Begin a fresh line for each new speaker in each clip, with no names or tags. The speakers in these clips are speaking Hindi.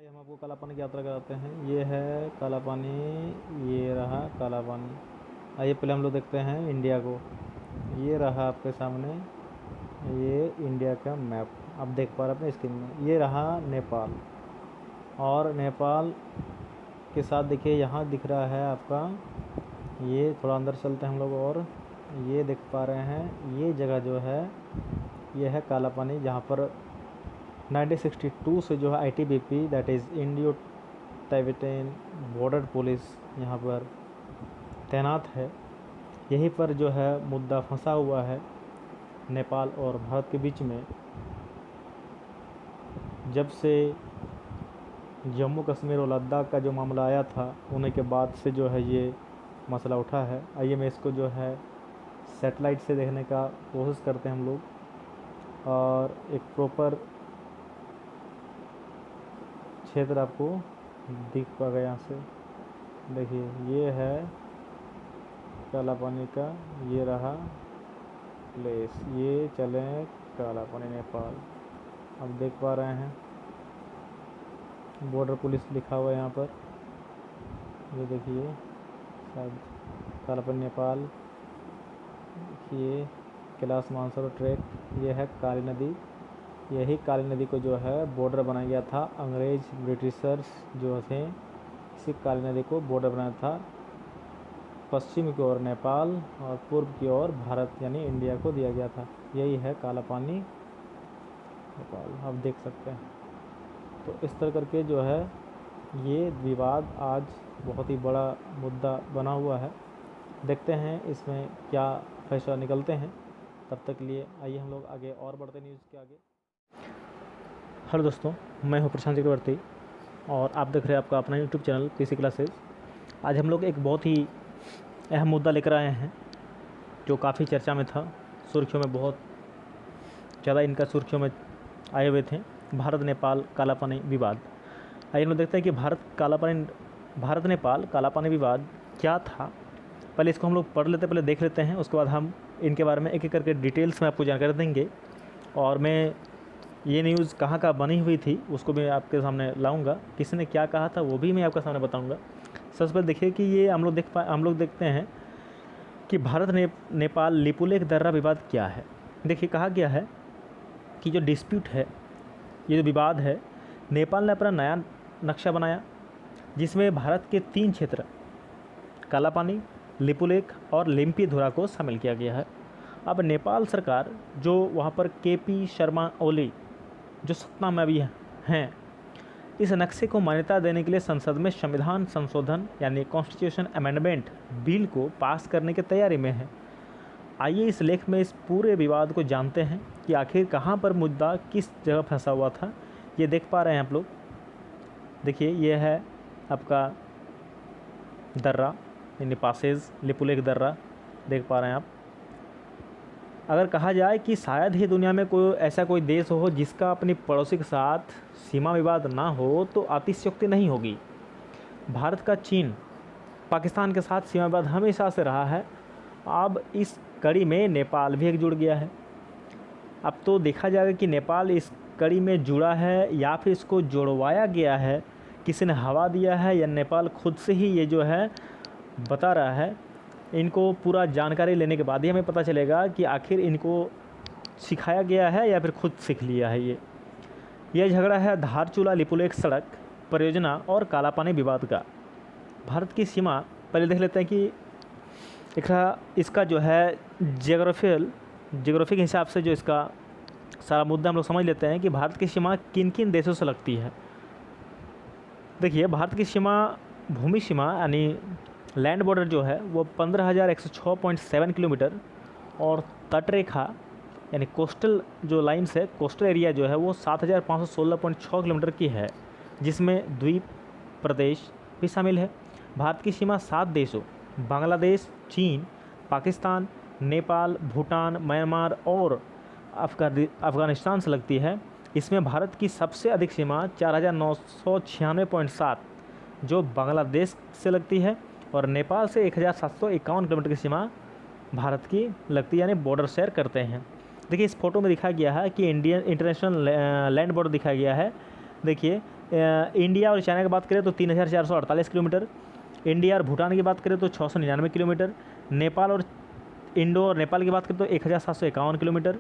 हम आपको काला पानी की यात्रा कराते हैं। ये है काला पानी, ये रहा काला पानी। आइए पहले हम लोग देखते हैं इंडिया को। ये रहा आपके सामने, ये इंडिया का मैप आप देख पा रहे हैं अपने स्क्रीन में। ये रहा नेपाल, और नेपाल के साथ देखिए यहाँ दिख रहा है आपका, ये थोड़ा अंदर चलते हैं हम लोग, और ये देख पा रहे हैं ये जगह जो है ये है काला पानी, जहाँ पर 1962 से जो है ITBP that is Indo Tibetan border police यहाँ पर तैनात है। यहीं पर जो है मुद्दा फंसा हुआ है नेपाल और भारत के बीच में। जब से जम्मू कश्मीर और लद्दाख का जो मामला आया था, होने के बाद से जो है ये मसला उठा है। आइए मैं इसको जो है सैटेलाइट से देखने का कोशिश करते हैं हम लोग, और एक प्रॉपर क्षेत्र आपको दिख पाएगा यहाँ से। देखिए ये है काला पानी का, ये रहा प्लेस, ये चलें काला पानी नेपाल। आप देख पा रहे हैं बॉर्डर पुलिस लिखा हुआ है यहाँ पर, ये देखिए शायद काला पानी नेपाल। देखिए कैलाश मानसरोवर ट्रैक, ये है काली नदी। यही काली नदी को जो है बॉर्डर बनाया गया था, अंग्रेज ब्रिटिशर्स जो थे इसी काली नदी को बॉर्डर बनाया था। पश्चिम की ओर नेपाल और पूर्व की ओर भारत यानी इंडिया को दिया गया था। यही है काला पानी नेपाल, आप देख सकते हैं। तो इस तरह करके जो है ये विवाद आज बहुत ही बड़ा मुद्दा बना हुआ है। देखते हैं इसमें क्या फैसला निकलते हैं। तब तक के लिए आइए हम लोग आगे और बढ़ते न्यूज़ के आगे। हेलो दोस्तों, मैं हूं प्रशांत चक्रवर्ती और आप देख रहे हैं आपका अपना यूट्यूब चैनल PC क्लासेस। आज हम लोग एक बहुत ही अहम मुद्दा लेकर आए हैं जो काफ़ी चर्चा में था, सुर्खियों में बहुत ज़्यादा इनका सुर्खियों में आए हुए थे। भारत नेपाल काला पानी विवाद। आइए हम लोग देखते हैं कि भारत नेपाल काला पानी विवाद क्या था। पहले इसको हम लोग पढ़ लेते, पहले देख लेते हैं, उसके बाद हम इनके बारे में एक एक करके डिटेल्स में आपको जानकारी देंगे। और मैं ये न्यूज़ कहाँ बनी हुई थी उसको भी आपके सामने लाऊंगा, किसी ने क्या कहा था वो भी मैं आपके सामने बताऊंगा। सबसे पहले देखिए कि ये हम लोग देखते हैं कि भारत नेपाल लिपुलेख दर्रा विवाद क्या है। देखिए कहा गया है कि जो डिस्प्यूट है, ये जो विवाद है, नेपाल ने अपना नया नक्शा बनाया जिसमें भारत के 3 क्षेत्र काला पानी, लिपुलेख और लिम्पीधुरा को शामिल किया गया है। अब नेपाल सरकार जो वहाँ पर KP शर्मा ओली जो सत्ता में अभी हैं, इस नक्शे को मान्यता देने के लिए संसद में संविधान संशोधन यानी कॉन्स्टिट्यूशन अमेंडमेंट बिल को पास करने की तैयारी में है। आइए इस लेख में इस पूरे विवाद को जानते हैं कि आखिर कहाँ पर मुद्दा किस जगह फंसा हुआ था। ये देख पा रहे हैं आप लोग, देखिए ये है आपका दर्रा यानी पासेज, लिपुलेख दर्रा देख पा रहे हैं आप। अगर कहा जाए कि शायद ही दुनिया में कोई देश हो जिसका अपनी पड़ोसी के साथ सीमा विवाद ना हो, तो अतिशयोक्ति नहीं होगी। भारत का चीन, पाकिस्तान के साथ सीमा विवाद हमेशा से रहा है। अब इस कड़ी में नेपाल भी एक जुड़ गया है। अब तो देखा जाएगा कि नेपाल इस कड़ी में जुड़ा है या फिर इसको जोड़वाया गया है, किसी ने हवा दिया है या नेपाल खुद से ही ये जो है बता रहा है। इनको पूरा जानकारी लेने के बाद ही हमें पता चलेगा कि आखिर इनको सिखाया गया है या फिर खुद सीख लिया है। यह झगड़ा है धारचूला लिपुलेख सड़क परियोजना और काला पानी विवाद का। भारत की सीमा पहले देख लेते हैं कि इसका जो है जियोग्राफिक हिसाब से जो इसका सारा मुद्दा हम लोग समझ लेते हैं कि भारत की सीमा किन किन देशों से लगती है। देखिए भारत की सीमा, भूमि सीमा यानी लैंड बॉर्डर जो है वो 15,106.7 किलोमीटर, और तटरेखा यानी कोस्टल जो लाइन्स है, कोस्टल एरिया जो है वो 7,516.6 किलोमीटर की है, जिसमें द्वीप प्रदेश भी शामिल है। भारत की सीमा 7 देशों बांग्लादेश, चीन, पाकिस्तान, नेपाल, भूटान, म्यांमार और अफ़गानिस्तान से लगती है। इसमें भारत की सबसे अधिक सीमा 4,996.7 जो बांग्लादेश से लगती है, और नेपाल से 1,751 किलोमीटर की सीमा भारत की लगती है, यानी बॉर्डर शेयर करते हैं। देखिए इस फोटो में दिखाया गया है कि इंडियन इंटरनेशनल लैंड बॉर्डर दिखाया गया है। देखिए इंडिया और चाइना की बात करें तो 3,448 किलोमीटर, इंडिया और भूटान की बात करें तो 699 किलोमीटर, नेपाल और नेपाल की बात करें तो 1,751 किलोमीटर,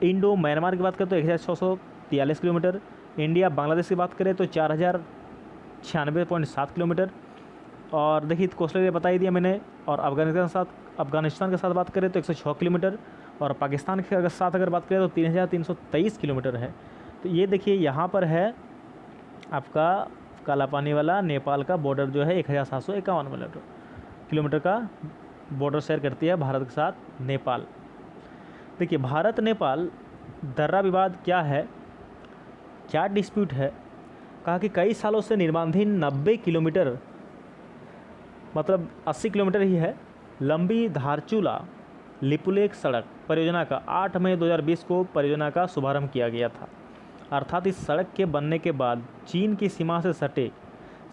इंडो म्यांमार की बात करें तो 1,643 किलोमीटर, इंडिया बांग्लादेश की बात करें तो 4,096.7 किलोमीटर, और देखिए कोस्टल एरिया बता ही दिया मैंने। और अफगानिस्तान के साथ बात करें तो 106 किलोमीटर, और पाकिस्तान के साथ अगर बात करें तो 3,323 किलोमीटर है। तो ये देखिए यहाँ पर है आपका काला पानी वाला नेपाल का बॉर्डर जो है 1,751 किलोमीटर का बॉर्डर शेयर करती है भारत के साथ नेपाल। देखिए भारत नेपाल दर्रा विवाद क्या है, क्या डिस्प्यूट है। कहा कि कई सालों से निर्माणाधीन 90 किलोमीटर मतलब 80 किलोमीटर ही है लंबी धारचूला लिपुलेख सड़क परियोजना का 8 मई 2020 को परियोजना का शुभारंभ किया गया था। अर्थात इस सड़क के बनने के बाद चीन की सीमा से सटे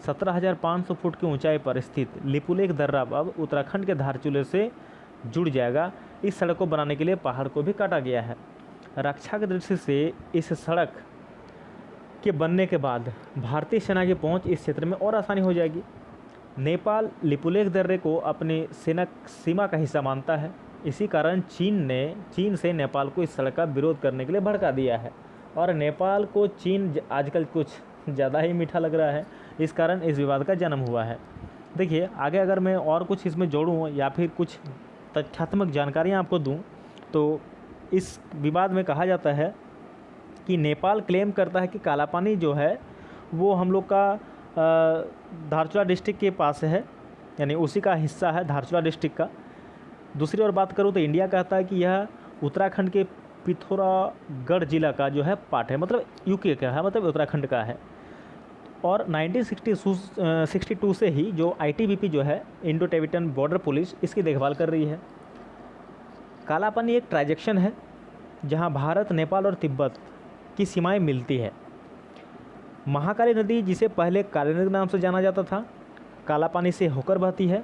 17,500 फुट की ऊंचाई पर स्थित लिपुलेख दर्रा अब उत्तराखंड के धारचूले से जुड़ जाएगा। इस सड़क को बनाने के लिए पहाड़ को भी काटा गया है। रक्षा की दृष्टि से इस सड़क के बनने के बाद भारतीय सेना की पहुंच इस क्षेत्र में और आसानी हो जाएगी। नेपाल लिपुलेख दर्रे को अपनी सेना सीमा का हिस्सा मानता है। इसी कारण चीन से नेपाल को इस सड़क का विरोध करने के लिए भड़का दिया है, और नेपाल को चीन आजकल कुछ ज़्यादा ही मीठा लग रहा है। इस कारण इस विवाद का जन्म हुआ है। देखिए आगे अगर मैं और कुछ इसमें जोड़ूँ या फिर कुछ तथ्यात्मक जानकारियाँ आपको दूँ तो इस विवाद में कहा जाता है कि नेपाल क्लेम करता है कि काला पानी जो है वो हम लोग का धारचूला डिस्ट्रिक्ट के पास है, यानी उसी का हिस्सा है धारचूला डिस्ट्रिक्ट का। दूसरी ओर बात करूँ तो इंडिया कहता है कि यह उत्तराखंड के पिथौरागढ़ जिला का जो है पार्ट है, मतलब यूके का है, मतलब उत्तराखंड का है। और 1962 से ही जो ITBP जो है इंडो टिबेटन बॉर्डर पुलिस इसकी देखभाल कर रही है। काला पानी एक ट्रांजैक्शन है जहां भारत, नेपाल और तिब्बत की सीमाएं मिलती है। महाकाली नदी, जिसे पहले काली नदी नाम से जाना जाता था, काला पानी से होकर बहती है।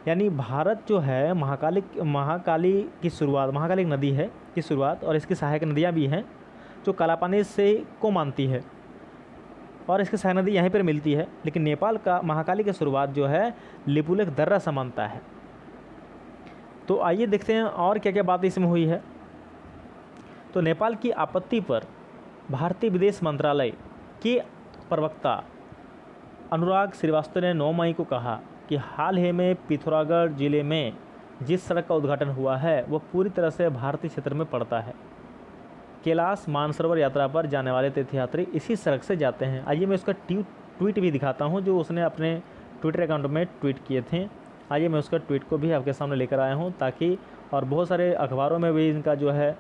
यानी भारत जो है महाकाली की शुरुआत, महाकाली नदी है की शुरुआत, और इसकी सहायक नदियाँ भी हैं जो काला पानी से को मानती है, और इसकी सहायक नदी यहीं पर मिलती है। लेकिन नेपाल का महाकाली की शुरुआत जो है लिपुलेख दर्रा से मानता है। तो आइए देखते हैं और क्या क्या बात इसमें हुई है। तो नेपाल की आपत्ति पर भारतीय विदेश मंत्रालय के प्रवक्ता अनुराग श्रीवास्तव ने 9 मई को कहा कि हाल ही में पिथौरागढ़ जिले में जिस सड़क का उद्घाटन हुआ है वह पूरी तरह से भारतीय क्षेत्र में पड़ता है। कैलाश मानसरोवर यात्रा पर जाने वाले तीर्थयात्री इसी सड़क से जाते हैं। आइए मैं उसका ट्वीट भी दिखाता हूं जो उसने अपने ट्विटर अकाउंट में ट्वीट किए थे। आइए मैं उसका ट्वीट को भी आपके सामने लेकर आया हूं ताकि, और बहुत सारे अखबारों में भी इनका जो है,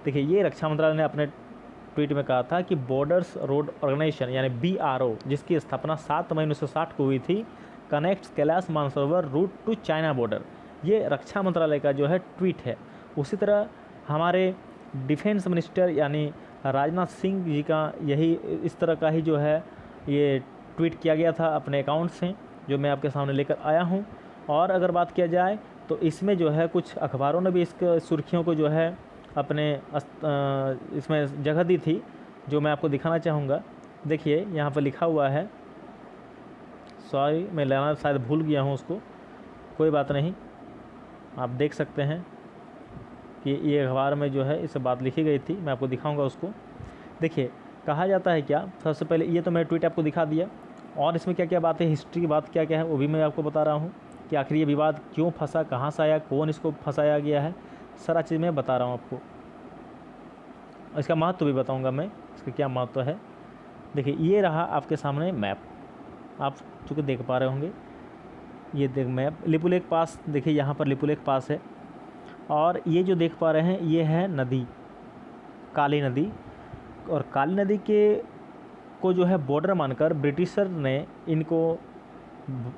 देखिए ये रक्षा मंत्रालय ने अपने ट्वीट में कहा था कि बॉर्डर्स रोड ऑर्गेनाइजेशन यानी BRO, जिसकी स्थापना 7 मई 1960 को हुई थी, connects Kailash Mansarovar route to China border. ये रक्षा मंत्रालय का जो है ट्वीट है। उसी तरह हमारे डिफेंस मिनिस्टर यानी राजनाथ सिंह जी का यही इस तरह का ही जो है ये ट्वीट किया गया था अपने अकाउंट से, जो मैं आपके सामने लेकर आया हूँ। और अगर बात किया जाए तो इसमें जो है कुछ अखबारों ने भी इसके सुर्खियों को जो है अपने इसमें जगह दी थी, जो मैं आपको दिखाना चाहूँगा। देखिए यहाँ पर लिखा हुआ है, सॉरी मैं लेना शायद भूल गया हूँ उसको, कोई बात नहीं, आप देख सकते हैं कि ये अखबार में जो है इस बात लिखी गई थी, मैं आपको दिखाऊंगा उसको। देखिए कहा जाता है क्या, सबसे पहले ये तो मैं ट्वीट आपको दिखा दिया, और इसमें क्या क्या बात है, हिस्ट्री की बात क्या क्या है वो भी मैं आपको बता रहा हूँ कि आखिर ये विवाद क्यों फंसा, कहाँ से आया, कौन इसको फंसाया गया है, सारा चीज़ मैं बता रहा हूँ आपको। इसका महत्व भी बताऊँगा मैं, इसका क्या महत्व है। देखिए ये रहा आपके सामने मैप, आप चूँकि देख पा रहे होंगे, ये देख मैप लिपुलेख पास, देखिए यहाँ पर लिपुलेख पास है, और ये जो देख पा रहे हैं ये है नदी, काली नदी। और काली नदी के को जो है बॉर्डर मानकर ब्रिटिशर ने इनको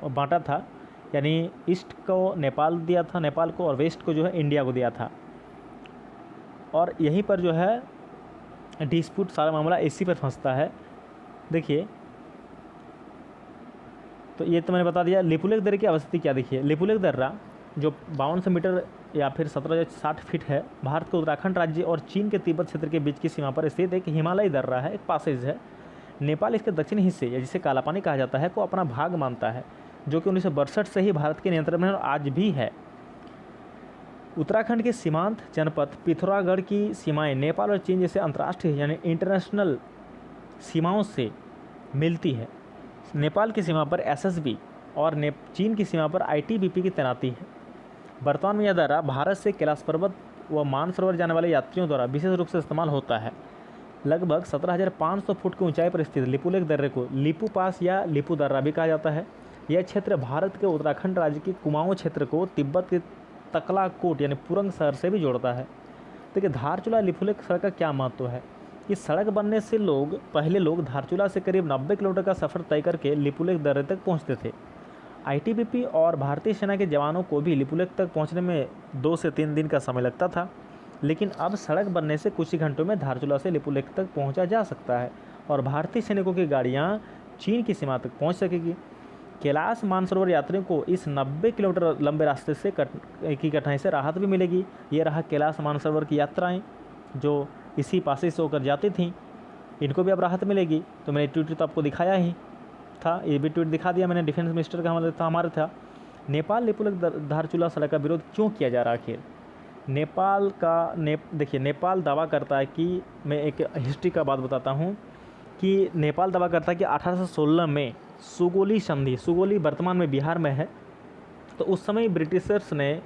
बांटा था, यानी ईस्ट को नेपाल दिया था, नेपाल को, और वेस्ट को जो है इंडिया को दिया था। और यहीं पर जो है डिस्प्यूट, सारा मामला इसी पर फंसता है। देखिए तो ये तो मैंने बता दिया। लिपुलेख दर्रे की अवस्थिति क्या, देखिए लिपुलेख दर्रा जो 5200 मीटर या फिर 1760 फीट है, भारत के उत्तराखंड राज्य और चीन के तिब्बत क्षेत्र के बीच की सीमा पर स्थित एक हिमालयी दर्रा है, एक पासेज है। नेपाल इसके दक्षिणी हिस्से या जिसे काला पानी कहा जाता है को अपना भाग मानता है, जो कि 1962 से ही भारत के नियंत्रण में है और आज भी है। उत्तराखंड के सीमांत जनपद पिथौरागढ़ की सीमाएं नेपाल और चीन जैसे अंतर्राष्ट्रीय यानी इंटरनेशनल सीमाओं से मिलती है। नेपाल की सीमा पर एसएसबी और चीन की सीमा पर आईटीबीपी की तैनाती है। वर्तमान में यह दर्रा भारत से कैलाश पर्वत व मानसरोवर जाने वाले यात्रियों द्वारा विशेष रूप से इस्तेमाल होता है। लगभग 17,500 फुट की ऊंचाई पर स्थित लिपुलेख दर्रे को लिपू पास या लिपू दर्रा भी कहा जाता है। यह क्षेत्र भारत के उत्तराखंड राज्य के कुमाऊं क्षेत्र को तिब्बत के तकलाकोट यानी पुरंग शहर से भी जोड़ता है। देखिए धारचूला लिपुलेख सड़क का क्या महत्व है कि सड़क बनने से पहले लोग धारचूला से करीब 90 किलोमीटर का सफ़र तय करके लिपुलेख दर्रे तक पहुँचते थे। आईटीबीपी और भारतीय सेना के जवानों को भी लिपुलेख तक पहुँचने में 2 से 3 दिन का समय लगता था, लेकिन अब सड़क बनने से कुछ ही घंटों में धारचूला से लिपुलेख तक पहुंचा जा सकता है और भारतीय सैनिकों की गाड़ियां चीन की सीमा तक पहुंच सकेगी। कैलाश मानसरोवर यात्रियों को इस 90 किलोमीटर लंबे रास्ते से की कठिनाई से राहत भी मिलेगी। ये रहा कैलाश मानसरोवर की यात्राएं जो इसी पासे से होकर जाती थीं, इनको भी अब राहत मिलेगी। तो मैंने ट्वीट तो आपको दिखाया ही था, ये भी ट्वीट दिखा दिया मैंने, डिफेंस मिनिस्टर का हमारे था। नेपाल लिपुलेख धारचूला सड़क का विरोध क्यों किया जा रहा है आखिर? देखिए नेपाल दावा करता है कि, मैं एक हिस्ट्री का बात बताता हूँ कि नेपाल दावा करता है कि 1816 में सुगोली संधि, सुगोली वर्तमान में बिहार में है, तो उस समय ब्रिटिशर्स ने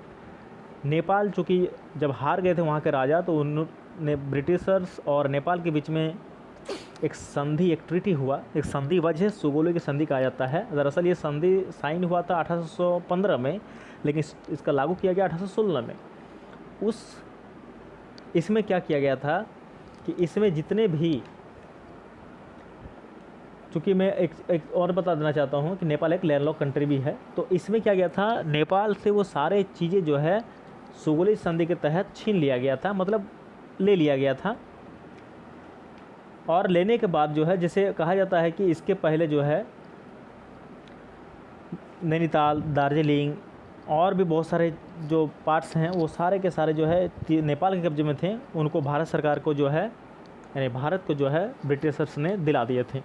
नेपाल, चूँकि जब हार गए थे वहाँ के राजा, तो उन्होंने ब्रिटिशर्स और नेपाल के बीच में एक संधि, एक ट्रीटी हुआ, एक संधि हुआ जिसे सुगोली की संधि कहा जाता है। दरअसल ये संधि साइन हुआ था 1815 में, लेकिन इसका लागू किया गया 1816 में। इसमें क्या किया गया था कि इसमें जितने भी, चूँकि मैं एक और बता देना चाहता हूँ कि नेपाल एक लैंडलॉक कंट्री भी है, तो इसमें क्या गया था, नेपाल से वो सारे चीज़ें जो है सुगोली संधि के तहत छीन लिया गया था, मतलब ले लिया गया था। और लेने के बाद जो है, जैसे कहा जाता है कि इसके पहले जो है नैनीताल, दार्जिलिंग और भी बहुत सारे जो पार्ट्स हैं वो सारे के सारे जो है नेपाल के कब्जे में थे, उनको भारत सरकार को जो है, यानी भारत को जो है ब्रिटिशर्स ने दिला दिए थे।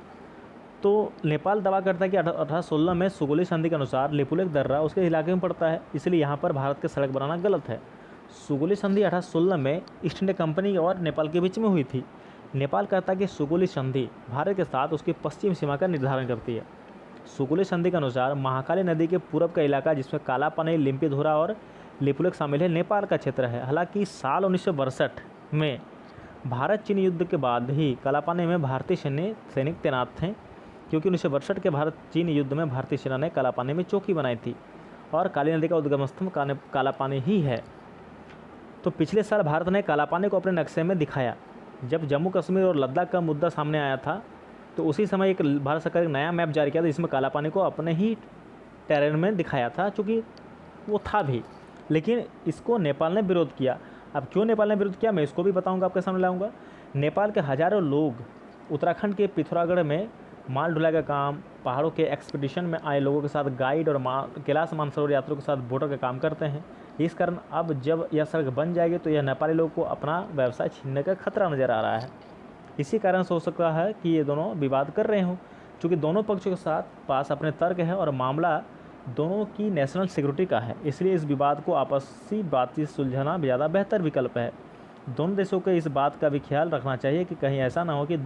तो नेपाल दावा करता है कि 1816 में सुगोली संधि के अनुसार लिपुलेख दर्रा उसके इलाके में पड़ता है, इसलिए यहाँ पर भारत के सड़क बनाना गलत है। सुगोली संधि 1816 में ईस्ट इंडिया कंपनी और नेपाल के बीच में हुई थी। नेपाल कहता है कि सुगोली संधि भारत के साथ उसकी पश्चिम सीमा का निर्धारण करती है। सुगोली संधि के अनुसार महाकाली नदी के पूरब का इलाका, जिसमें काला पानी, लिम्पीधुरा और लिपुलेख शामिल है, नेपाल का क्षेत्र है। हालांकि साल 1962 में भारत चीन युद्ध के बाद ही काला पानी में भारतीय सैनिक तैनात थे, क्योंकि 1962 के भारत चीन युद्ध में भारतीय सेना ने काला पानी में चौकी बनाई थी और काली नदी का उद्गम स्थल काला पानी ही है। तो पिछले साल भारत ने काला पानी को अपने नक्शे में दिखाया। जब जम्मू कश्मीर और लद्दाख का मुद्दा सामने आया था, तो उसी समय एक भारत सरकार एक नया मैप जारी किया था, जिसमें काला पानी को अपने ही टेरेन में दिखाया था, चूँकि वो था भी, लेकिन इसको नेपाल ने विरोध किया। अब क्यों नेपाल ने विरोध किया, मैं इसको भी बताऊंगा, आपके सामने लाऊंगा। नेपाल के हज़ारों लोग उत्तराखंड के पिथौरागढ़ में माल ढुलाई का काम, पहाड़ों के एक्सपीडिशन में आए लोगों के साथ गाइड और कैलाश मानसरोवर यात्रियों के साथ बोटर का काम करते हैं। इस कारण अब जब यह सड़क बन जाएगी तो यह नेपाली लोगों को अपना व्यवसाय छीनने का खतरा नज़र आ रहा है। इसी कारण से हो सकता है कि ये दोनों विवाद कर रहे हों, क्योंकि दोनों पक्षों के साथ पास अपने तर्क है और मामला दोनों की नेशनल सिक्योरिटी का है, इसलिए इस विवाद को आपसी बातचीत सुलझाना ज़्यादा बेहतर विकल्प है। दोनों देशों को इस बात का भी ख्याल रखना चाहिए कि कहीं ऐसा ना हो कि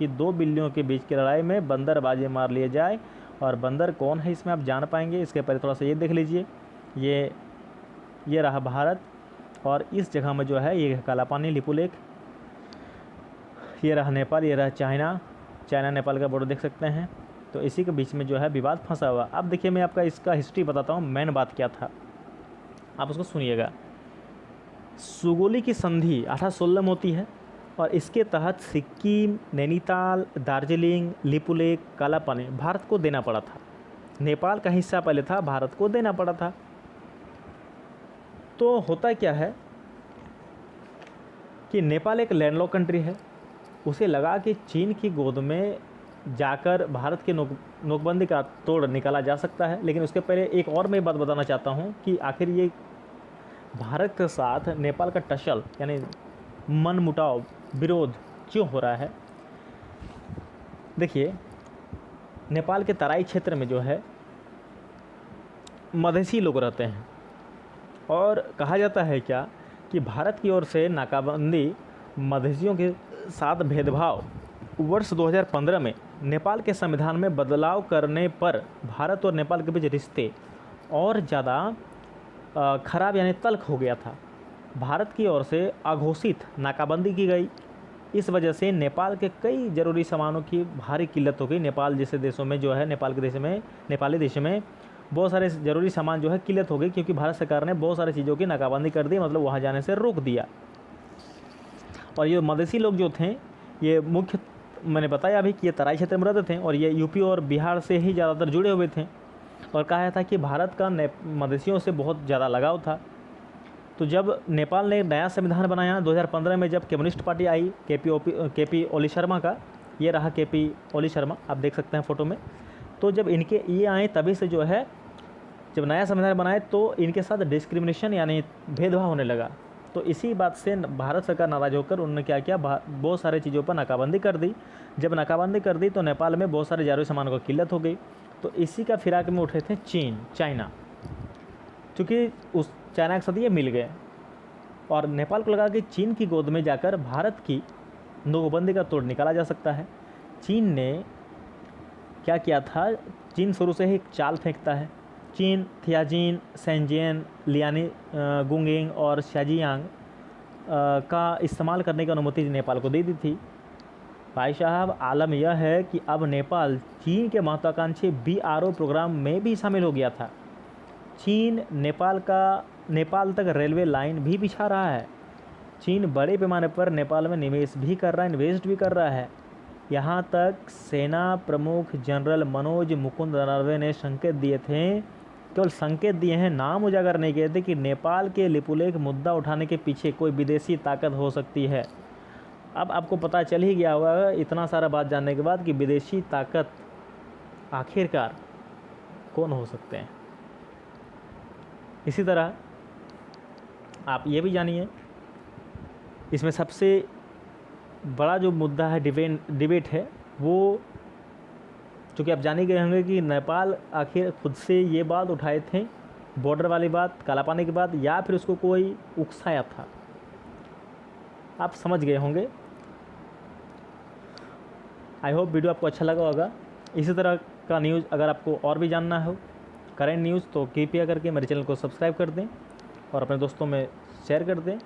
दो बिल्लियों के बीच की लड़ाई में बंदर बाजी मार लिए जाए। और बंदर कौन है इसमें आप जान पाएंगे। इसके पहले थोड़ा सा ये देख लीजिए, ये रहा भारत और इस जगह में जो है ये काला पानी लिपुलेख, ये रहा नेपाल, ये रहा चाइना नेपाल का बॉर्डर देख सकते हैं। तो इसी के बीच में जो है विवाद फंसा हुआ। अब देखिए मैं आपका इसका हिस्ट्री बताता हूँ, मेन बात क्या था, आप उसको सुनिएगा। सुगोली की संधि 1816 में होती है और इसके तहत सिक्किम, नैनीताल, दार्जिलिंग, लिपुलेख, काला पानी भारत को देना पड़ा था। नेपाल का हिस्सा पहले था, भारत को देना पड़ा था। तो होता क्या है कि नेपाल एक लैंडलॉक कंट्री है, उसे लगा कि चीन की गोद में जाकर भारत के नोकबंदी का तोड़ निकाला जा सकता है। लेकिन उसके पहले एक और मैं बात बताना चाहता हूँ कि आखिर ये भारत के साथ नेपाल का टसल यानी मनमुटाव, विरोध क्यों हो रहा है। देखिए, नेपाल के तराई क्षेत्र में जो है मधेसी लोग रहते हैं, और कहा जाता है क्या कि भारत की ओर से नाकाबंदी, मधेसियों के साथ भेदभाव वर्ष 2015 में नेपाल के संविधान में बदलाव करने पर भारत और नेपाल के बीच रिश्ते और ज़्यादा खराब यानी तल्ख हो गया था। भारत की ओर से अघोषित नाकाबंदी की गई। इस वजह से नेपाल के कई ज़रूरी सामानों की भारी किल्लत हो गई। नेपाल जैसे देशों में जो है, नेपाली देश में बहुत सारे ज़रूरी सामान जो है किल्लत हो गई, क्योंकि भारत सरकार ने बहुत सारी चीज़ों की नाकाबंदी कर दी, मतलब वहाँ जाने से रोक दिया। और ये मधेसी लोग जो थे, ये मुख्य मैंने बताया अभी कि ये तराई क्षेत्र में रहते थे, और ये यूपी और बिहार से ही ज़्यादातर जुड़े हुए थे। और कहा था कि भारत का मधेसियों से बहुत ज़्यादा लगाव था। तो जब नेपाल ने नया संविधान बनाया 2015 में, जब कम्युनिस्ट पार्टी आई, केपी ओली शर्मा का, ये रहा केपी ओली शर्मा, आप देख सकते हैं फ़ोटो में। तो जब इनके ये आए, तभी से जो है, जब नया संविधान बनाए तो इनके साथ डिस्क्रिमिनेशन यानी भेदभाव होने लगा। तो इसी बात से भारत सरकार नाराज़ होकर उन्होंने क्या किया, बहुत सारे चीज़ों पर नाकाबंदी कर दी। जब नाकाबंदी कर दी तो नेपाल में बहुत सारे ज़रूरी सामानों की किल्लत हो गई। तो इसी का फिराक में उठे थे चाइना, चूँकि उस चाइना के साथ ये मिल गए, और नेपाल को लगा कि चीन की गोद में जाकर भारत की नोकबंदी का तोड़ निकाला जा सकता है। चीन ने क्या किया था, चीन शुरू से ही एक चाल फेंकता है। चीन थियाजिन, शेंजियन, लियानी, गुंगिंग और शाजियांग का इस्तेमाल करने की अनुमति नेपाल को दे दी थी। भाई साहब, आलम यह है कि अब नेपाल चीन के महत्वाकांक्षी BRO प्रोग्राम में भी शामिल हो गया था। चीन नेपाल तक रेलवे लाइन भी बिछा रहा है। चीन बड़े पैमाने पर नेपाल में निवेश भी कर रहा है, इन्वेस्ट भी कर रहा है। यहाँ तक सेना प्रमुख जनरल मनोज मुकुंद नरवणे ने संकेत दिए थे, केवल संकेत दिए हैं, नाम उजागर नहीं किए थे, कि नेपाल के लिपुलेख मुद्दा उठाने के पीछे कोई विदेशी ताकत हो सकती है। अब आपको पता चल ही गया होगा इतना सारा बात जानने के बाद कि विदेशी ताकत आखिरकार कौन हो सकते हैं। इसी तरह आप ये भी जानिए, इसमें सबसे बड़ा जो मुद्दा है, डिबेट है, वो चूँकि आप जान ही गए होंगे कि नेपाल आखिर खुद से ये बात उठाए थे, बॉर्डर वाली बात, काला पानी की बात, या फिर उसको कोई उकसाया था। आप समझ गए होंगे। आई होप वीडियो आपको अच्छा लगा होगा। इसी तरह का न्यूज़ अगर आपको और भी जानना हो, करेंट न्यूज़, तो कृपया करके मेरे चैनल को सब्सक्राइब कर दें और अपने दोस्तों में शेयर कर दें।